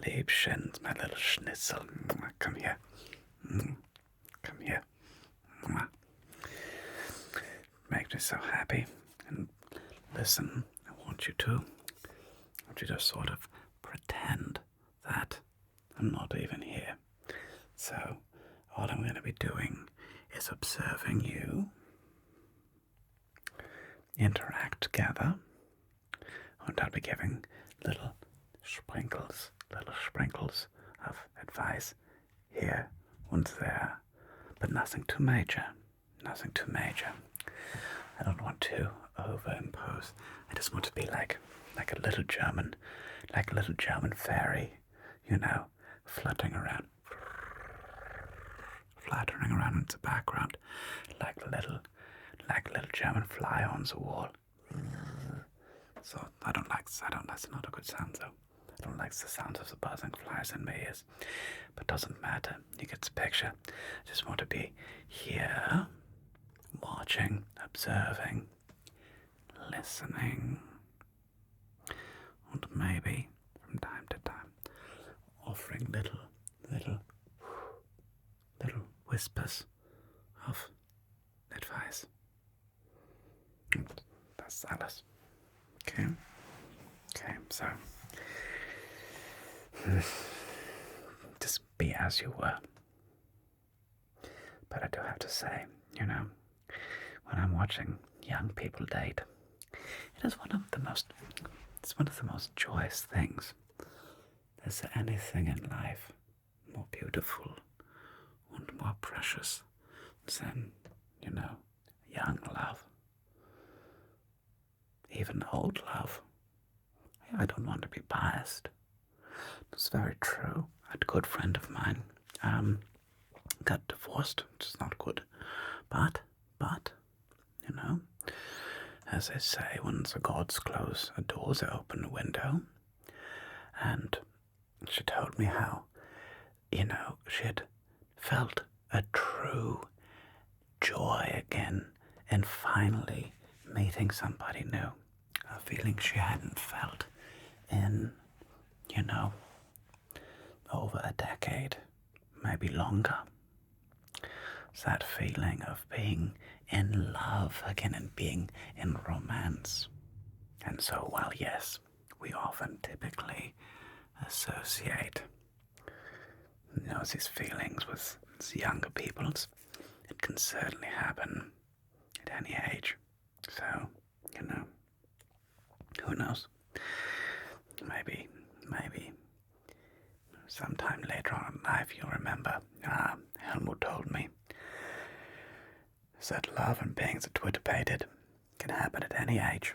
Liebchen, my little schnitzel. Come here. Come here. Makes me so happy. And listen, I want you to sort of pretend that I'm not even here. So all I'm going to be doing is observing you interact together, and I'll be giving little sprinkles of advice here and there, but nothing too major. I don't want to overimpose. I just want to be like a little German fairy, fluttering around in the background, like a little German fly on the wall. So that's not a good sound though. I don't like the sound of the buzzing flies in my ears, but doesn't matter. You get the picture. I just want to be here, watching, observing, listening, and maybe from time to time offering little whispers of advice. That's Alice. Okay, so just be as you were. But I do have to say, when I'm watching young people date, it is one of the most joyous things. Is there anything in life more beautiful and more precious than, young love? Even old love. I don't want to be biased. It's very true. A good friend of mine got divorced, which is not good. But, as they say, when the gods close a door, they open a window. And she told me how, she had felt a true joy again in finally meeting somebody new. A feeling she hadn't felt in, over a decade, maybe longer. It's that feeling of being in love again and being in romance. And so, while yes, we often typically associate, these feelings with younger people, it can certainly happen at any age. So, who knows? Maybe sometime later on in life you'll remember, Helmut told me that love and being the twitterpated can happen at any age,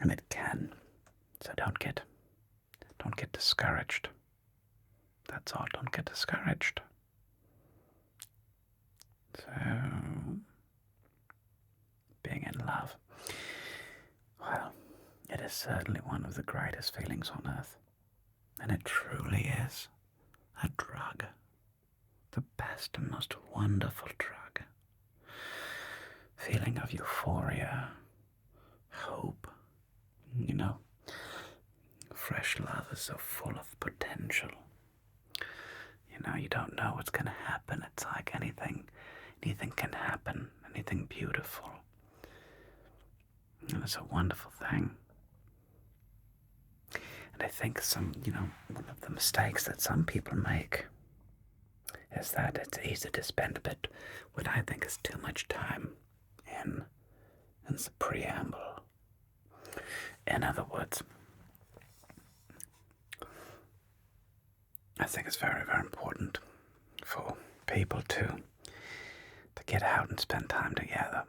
and it can. So don't get discouraged. That's all, don't get discouraged. So, being in love, well, it is certainly one of the greatest feelings on earth. And it truly is a drug. The best and most wonderful drug. Feeling of euphoria, hope, fresh love is so full of potential. You don't know what's going to happen. It's like anything can happen, anything beautiful. And it's a wonderful thing. And I think one of the mistakes that some people make is that it's easy to spend a bit, what I think is too much time in the preamble. In other words, I think it's very, very important for people to get out and spend time together,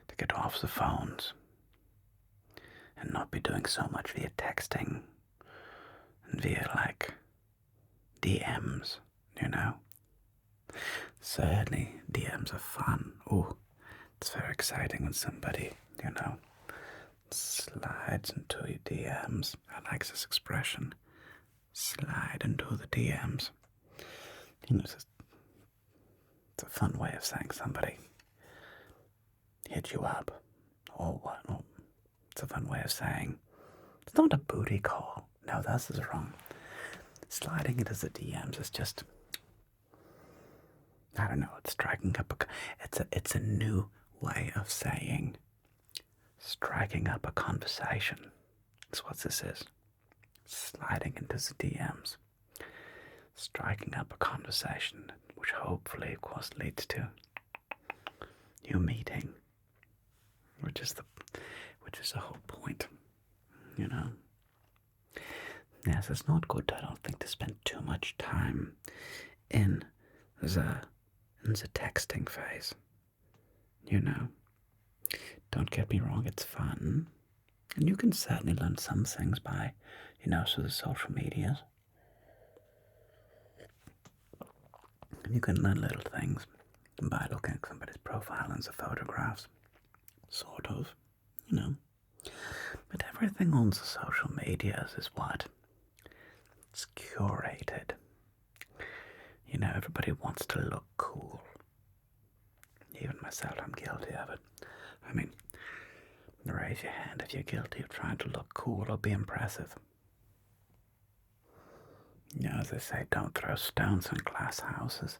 to get off the phones, and not be doing so much via texting and via DMs, Certainly DMs are fun. Oh, it's very exciting when somebody, slides into your DMs. I like this expression. Slide into the DMs. It's a fun way of saying somebody hit you up or what. It's a fun way of saying it's not a booty call. No, this is wrong. sliding into the DMs is just, I don't know, it's striking up it's a new way of saying striking up a conversation. That's what this is. Sliding into the DMs. Striking up a conversation, which hopefully, of course, leads to you meeting, which is the whole point, you know. Yes, it's not good, I don't think, to spend too much time in the texting phase, you know. Don't get me wrong, it's fun, and you can certainly learn some things by, through the social medias. And you can learn little things by looking at somebody's profile and the photographs, sort of, you know. But everything on the social medias is what? It's curated. You know, everybody wants to look cool. Even myself, I'm guilty of it. I mean, raise your hand if you're guilty of trying to look cool or be impressive. You know, as they say, don't throw stones in glass houses.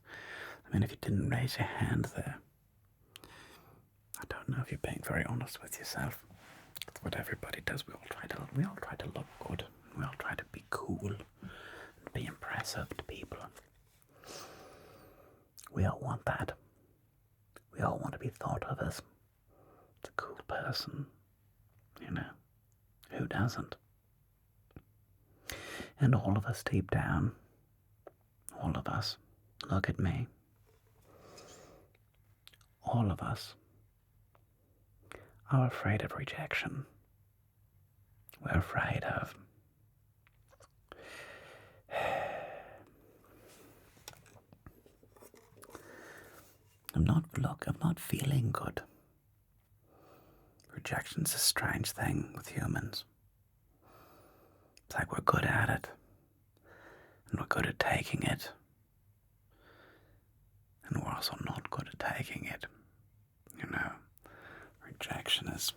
I mean, if you didn't raise your hand there, I don't know if you're being very honest with yourself. That's what everybody does. We all try to look good. We all try to be cool and be impressive to people. We all want that. We all want to be thought of as the cool person. You know, who doesn't? And all of us deep down, all of us, look at me, all of us are afraid of rejection. We're afraid of I'm not feeling good. Rejection's a strange thing with humans. It's like we're good at it, and we're good at taking it, and we're also not good at taking it. You know, rejection is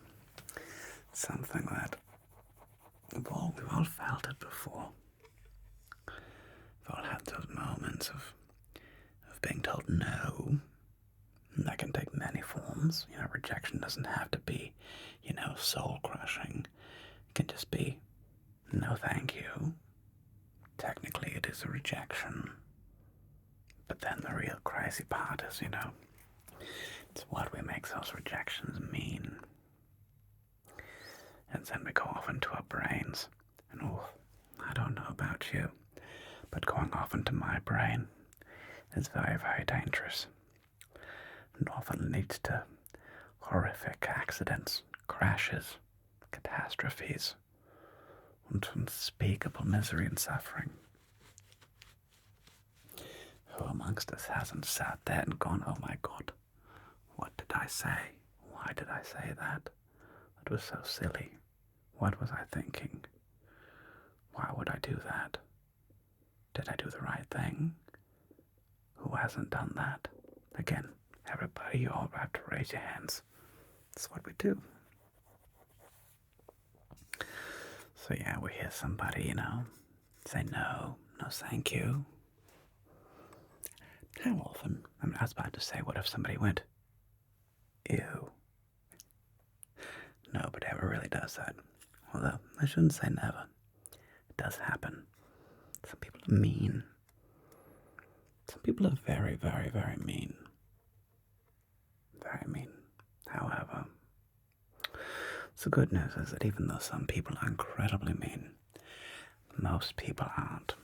something that we've all felt it before. We've all had those moments of being told no. And that can take many forms. You know, rejection doesn't have to be, soul-crushing. It can just be, no thank you. Technically it is a rejection. But then the real crazy part is, it's what we make those rejections mean. And then we go off into our brains. And I don't know about you, but going off into my brain is very, very dangerous. And often leads to horrific accidents, crashes, catastrophes, and unspeakable misery and suffering. Who amongst us hasn't sat there and gone, oh my God, what did I say? Why did I say that? That was so silly. What was I thinking? Why would I do that? Did I do the right thing? Who hasn't done that? Again, everybody, you all have to raise your hands. That's what we do. So yeah, we hear somebody, say no thank you. How often? I was about to say, what if somebody went, ew. Nobody ever really does that. Although, I shouldn't say never. It does happen. Some people are mean. Some people are very, very, very mean. Very mean. However, the good news is that even though some people are incredibly mean, most people aren't.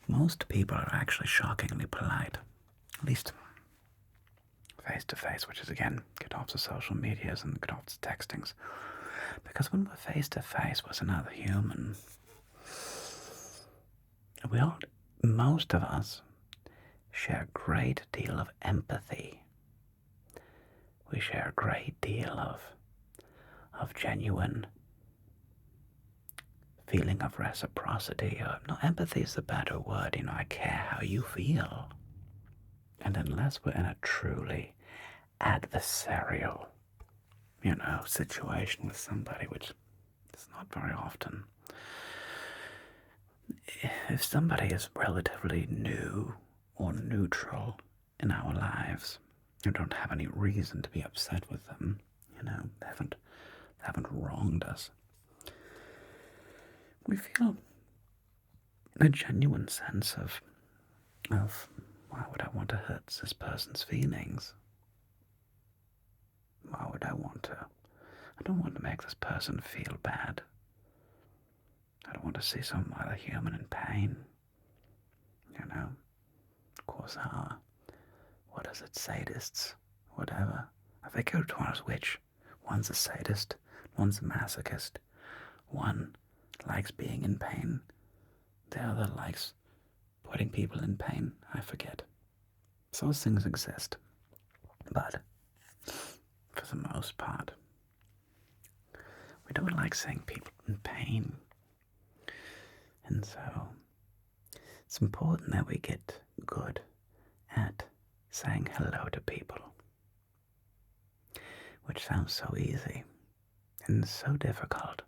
Most people are actually shockingly polite. At least face to face, which is, again, get off the social medias and get off the textings. Because when we're face to face with another human, most of us share a great deal of empathy. We share a great deal of genuine feeling of reciprocity. No, empathy is the better word. I care how you feel. And unless we're in a truly adversarial, situation with somebody, which is not very often, if somebody is relatively new or neutral in our lives, we don't have any reason to be upset with them, they haven't wronged us. We feel a genuine sense of why would I want to hurt this person's feelings? Why would I want to? I don't want to make this person feel bad. I don't want to see some other human in pain. Of course, what is it, sadists, whatever. I figure it was which. One's a sadist, one's a masochist. One likes being in pain, the other likes putting people in pain. I forget. Those things exist. But, for the most part, we don't like seeing people in pain. And so, it's important that we get good at saying hello to people, which sounds so easy and so difficult.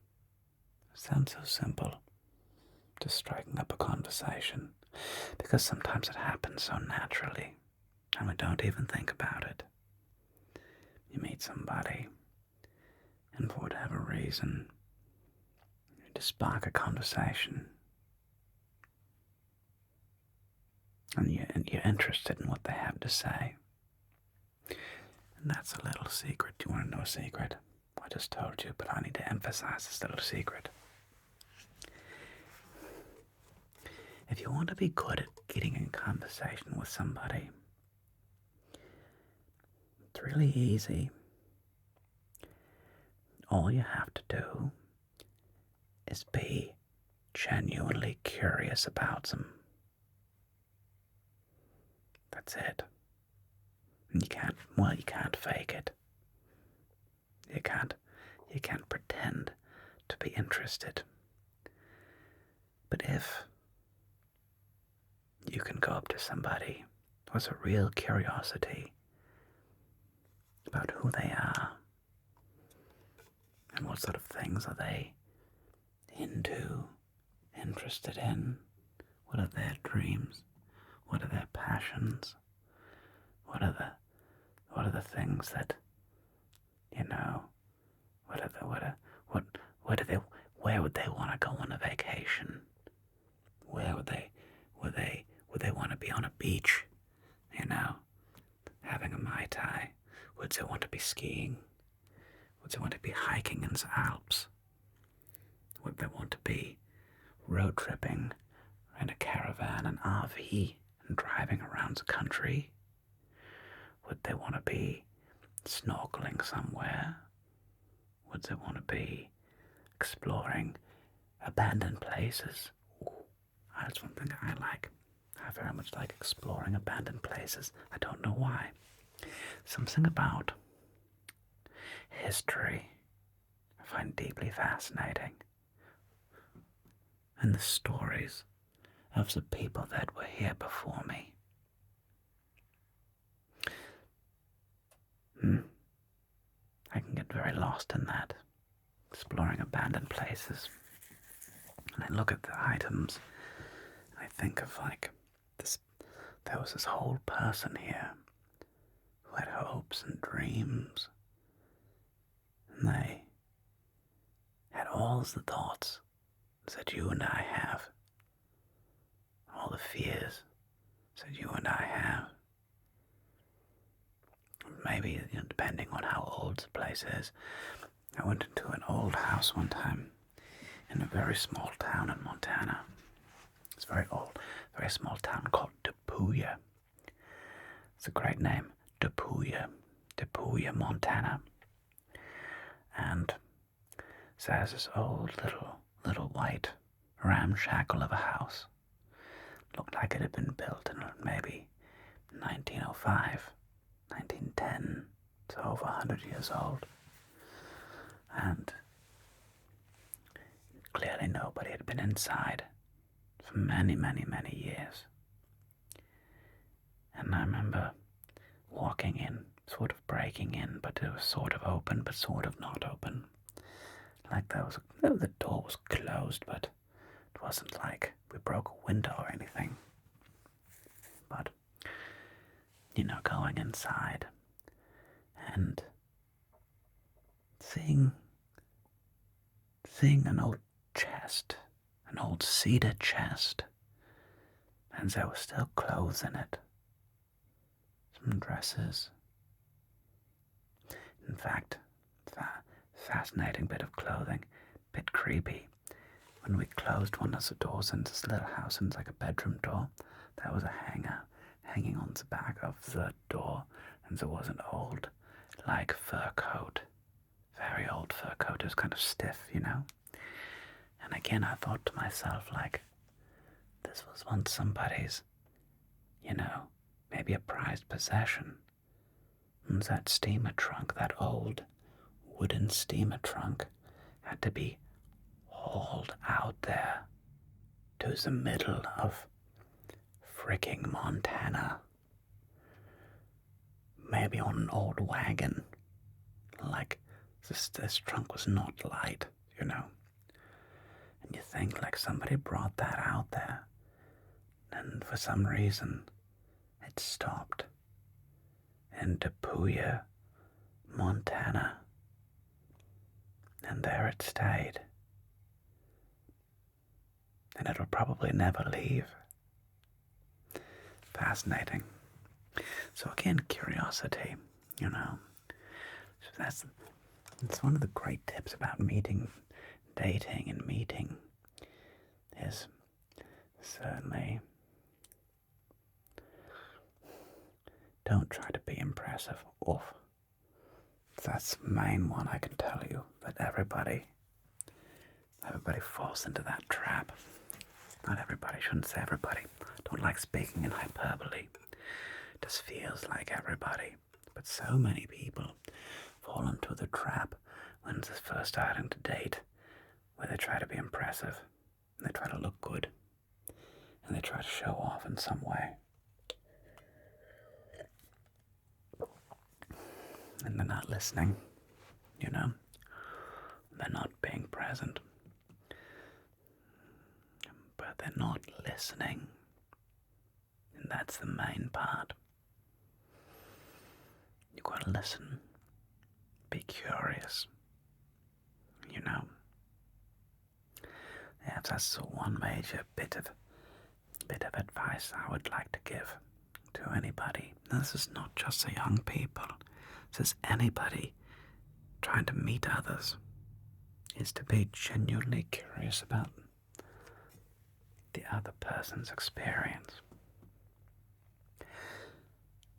It sounds so simple, just striking up a conversation, because sometimes it happens so naturally and we don't even think about it. You meet somebody, and for whatever reason, you just spark a conversation, and you're interested in what they have to say. And that's a little secret. Do you want to know a secret? I just told you, but I need to emphasize this little secret. If you want to be good at getting in conversation with somebody, it's really easy. All you have to do is be genuinely curious about them. That's it. And you can't fake it. You can't pretend to be interested. But if you can go up to somebody with a real curiosity about who they are and what sort of things are they into, interested in, what are their dreams, what are their passions, what are the things that, where would they want to go on a vacation? Where would they want to be on a beach, having a Mai Tai? Would they want to be skiing? Would they want to be hiking in the Alps? Would they want to be road tripping in a caravan, an RV, and driving around the country? Would they want to be snorkeling somewhere? Would they want to be exploring abandoned places? Ooh, that's one thing I like. I very much like exploring abandoned places. I don't know why. Something about history I find deeply fascinating. And the stories of the people that were here before me. I can get very lost in that, exploring abandoned places. And I look at the items, and I think of this. There was this whole person here who had hopes and dreams, and they had all the thoughts that you and I have, all the fears that you and I have. Maybe, depending on how old the place is. I went into an old house one time in a very small town in Montana. It's very old, very small town called Depuya. It's a great name, Depuya, Montana. And so there's this old little white ramshackle of a house. Looked like it had been built in maybe 1905. 1910, it's over 100 years old, and clearly nobody had been inside for many, many, many years. And I remember walking in, sort of breaking in, but it was sort of open, but sort of not open. Like the door was closed, but it wasn't like we broke a window or anything. But, going inside and seeing an old chest, an old cedar chest, and there were still clothes in it. Some dresses. In fact, fascinating bit of clothing, bit creepy. When we closed one of the doors in this little house, and it's like a bedroom door, there was a hanger hanging on the back of the door, and there was an old, fur coat. Very old fur coat. It was kind of stiff, And again, I thought to myself, this was once somebody's, maybe a prized possession. And that steamer trunk, that old wooden steamer trunk, had to be hauled out there to the middle of fricking Montana. Maybe on an old wagon. This trunk was not light, And you think somebody brought that out there, and for some reason it stopped in Depuya, Montana, and there it stayed, and it'll probably never leave. Fascinating. So again, curiosity, So it's one of the great tips about dating and meeting is certainly don't try to be impressive. Oof. That's the main one, I can tell you, that everybody falls into that trap. Not everybody, shouldn't say everybody. Don't like speaking in hyperbole. It just feels like everybody. But so many people fall into the trap when they're first starting to date, where they try to be impressive, and they try to look good, and they try to show off in some way. And they're not listening, They're not being present. But they're not listening. And that's the main part. You've got to listen. Be curious. Yeah, that's the one major bit of advice I would like to give to anybody. Now, this is not just the young people. This is anybody trying to meet others, is to be genuinely curious about the other person's experience.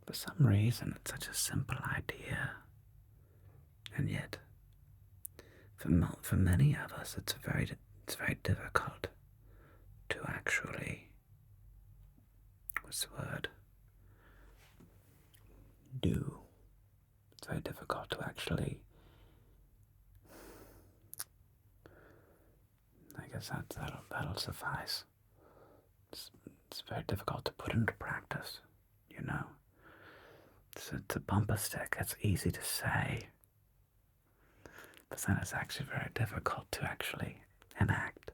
For some reason, it's such a simple idea, and yet, for many of us, it's very difficult to actually, what's the word? Do. It's very difficult to actually, I guess that'll suffice. It's very difficult to put into practice, It's a bumper stick. It's easy to say, but then it's actually very difficult to actually enact,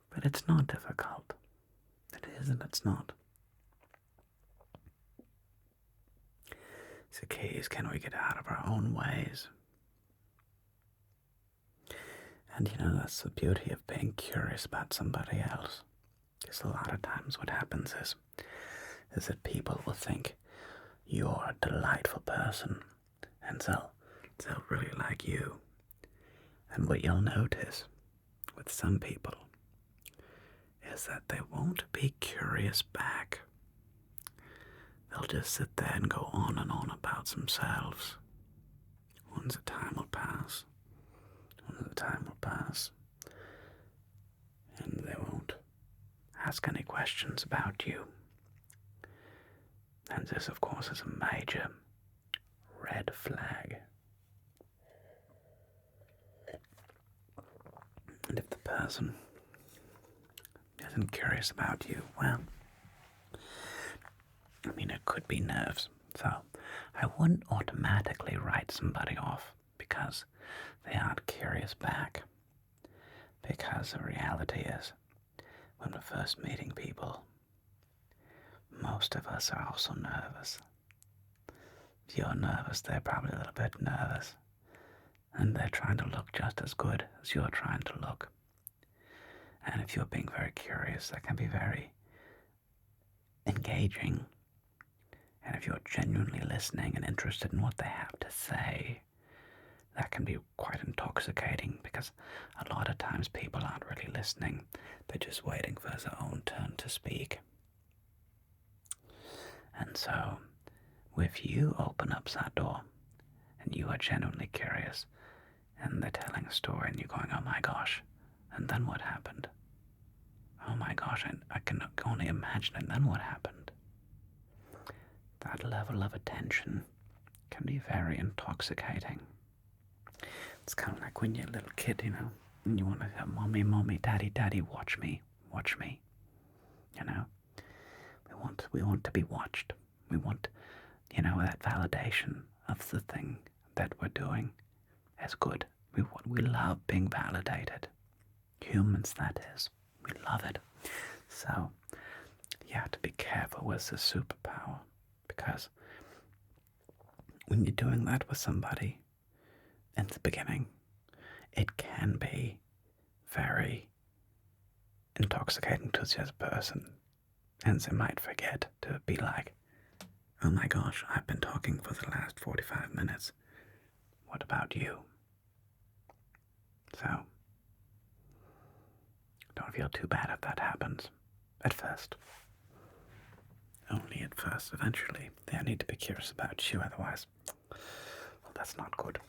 But it's not difficult. It isn't, it's not. The key is, can we get out of our own ways? And that's the beauty of being curious about somebody else. Because a lot of times what happens is that people will think you're a delightful person, and they'll really like you. And what you'll notice with some people is that they won't be curious back. They'll just sit there and go on and on about themselves. Once the time will pass. And they won't ask any questions about you. And this, of course, is a major red flag. And if the person isn't curious about you, well, it could be nerves. So I wouldn't automatically write somebody off because they aren't curious back. Because the reality is, when we're first meeting people, most of us are also nervous. If you're nervous, they're probably a little bit nervous. And they're trying to look just as good as you're trying to look. And if you're being very curious, that can be very engaging. And if you're genuinely listening and interested in what they have to say, that can be quite intoxicating, because a lot of times people aren't really listening. They're just waiting for their own turn to speak. And so, if you open up that door and you are genuinely curious and they're telling a story and you're going, oh my gosh, and then what happened? Oh my gosh, I can only imagine, and then what happened? That level of attention can be very intoxicating. It's kind of like when you're a little kid, and you want to say, mommy, mommy, daddy, daddy, watch me, We want to be watched. We want, that validation of the thing that we're doing as good. We love being validated. Humans, that is. We love it. So, you have to be careful with the superpower, because when you're doing that with somebody in the beginning, it can be very intoxicating to the other person, and they might forget to be like, oh my gosh, I've been talking for the last 45 minutes. What about you? So, don't feel too bad if that happens at first. Only at first. Eventually, they need to be curious about you, otherwise, well, that's not good.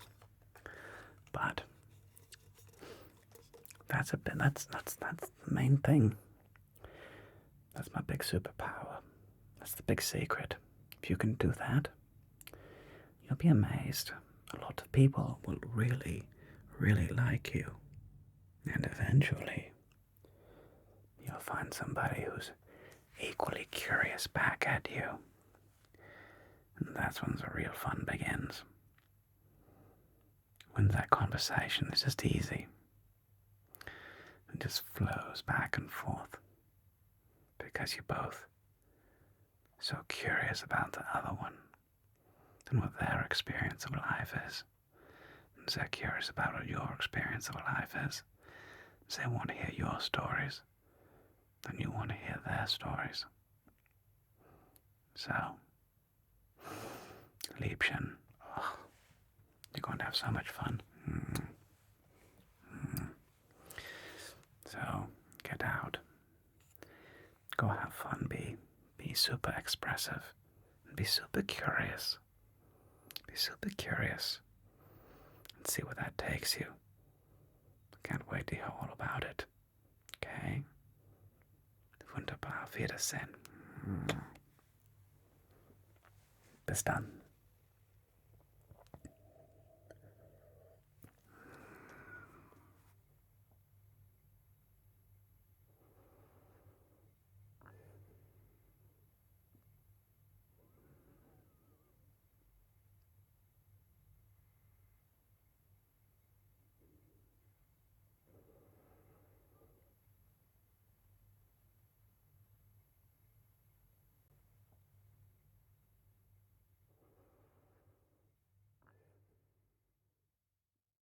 But that's the main thing. That's my big superpower. That's the big secret. If you can do that, you'll be amazed. A lot of people will really, really like you. And eventually, you'll find somebody who's equally curious back at you. And that's when the real fun begins. When that conversation is just easy. It just flows back and forth. Because you're both so curious about the other one and what their experience of life is. And they're curious about what your experience of life is. They want to hear your stories, and you want to hear their stories. So, Liebchen, you're going to have so much fun. So, get out. Go have fun. Be super expressive. And be super curious. Be super curious. And see where that takes you. Can't wait to hear all about it. Okay? Wunderbar. Auf Wiedersehen. Bis dann.